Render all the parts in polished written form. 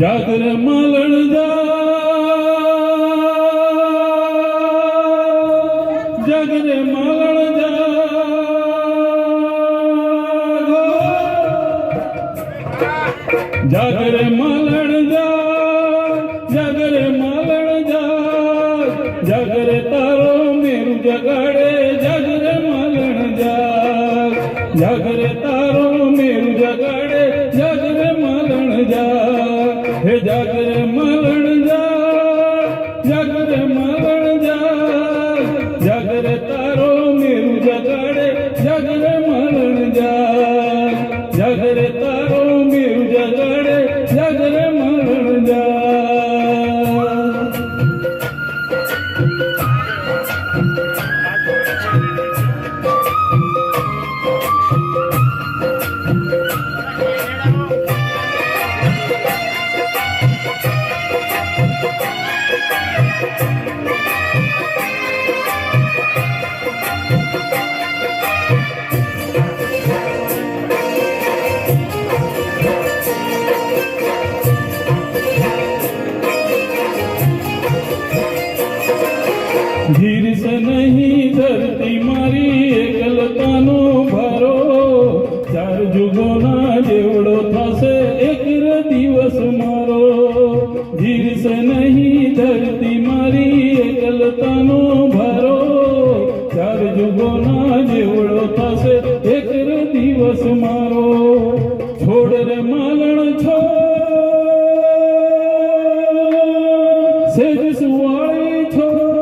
Jagr માલણ જા, Jagr માલણ જા, Jagr માલણ જા, જાગર માલણ જા, જાગર તારો મેરુ જગાડે, જાગર માલણ જા, જાગર તારો મેરુ જગાડે, જાગર માલણ જા, હે જાગર માલણ જા, જાગર માલણ જા, જાગર તારો મેરુ જગાડે, જાગર માલણ જા, જાગર તારો મેરુ જગાડે, જાગર માલણ જા. धीर से नहीं धरती मारी एकलतानो भारो, चार जुगोना जेवड़ो थसे एक दिवस मारो. धीर से नहीं धरती मारी एकलतानो भारो, चार जुगोना जेवड़ो थसे एक दिवस मारो. छोड़ रे मालण छोड़, सेज सुवाड़ी छोड़,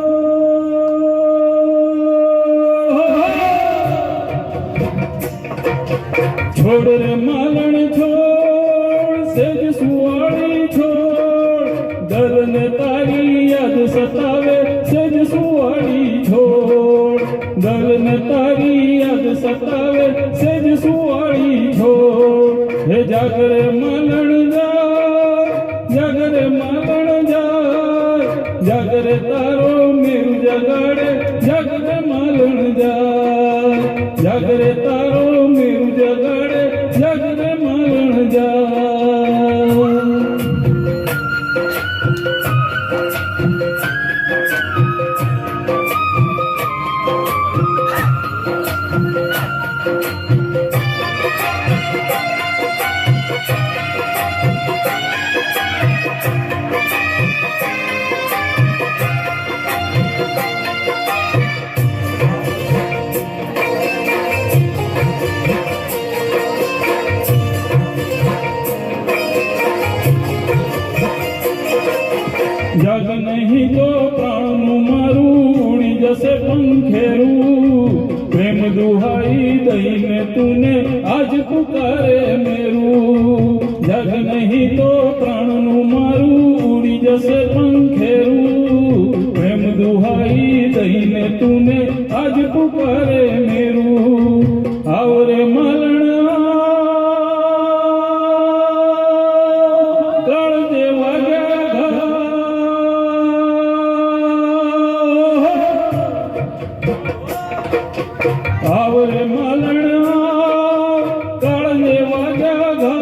छोड़ रे मालण छोड़, सेज सुवाड़ी छोड़, दर ने तारी याद सतावे, सेज सुवाड़ी छोड़, दर ने तारी याद सतावे, सेज सुवाड़ी छोड़. हे जागर मालण जा, जागर मालण जा, जागर तारो मेरु जगाड़े, जागर मालण जा, जागर तारो मेरु जगाड़े, जागर मालण जा. जग नहीं तो प्राणनु मारू, उड़ी जसे पंखेरू, प्रेम दुहाई दईने तूने आज पुकारे मेरू. जग नहीं तो प्राणनु मारू, उड़ी जसे पंखेरू, प्रेम दुहाई दईने तूने आज पुकारे मेरू. आवरे मालण आवरे मालण काळने वाग्या घा,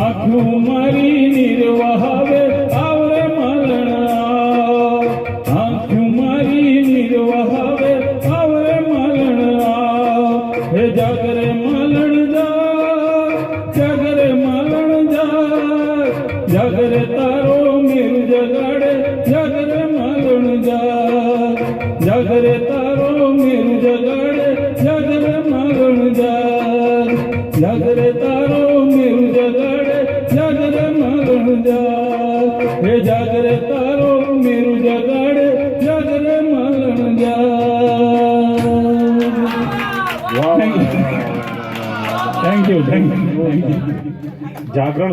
आखू मारी निर्वाहावे, आवरे मालण आखू मारी निर्वाहावे, आवरे मालण. हे जागरे मालण जा, जागरे मालण जा, जागरे तारो मेरु जगाडे, जागरे मालण जा, जागरे तारो मेरु जगाडे, जागरे मालण जा, जागरे तारो मेरु जगाडे, जागरे मालण जा. हे जागरे तारो मेरु जगाडे, जागरे मालण जा. Thank you. जागरण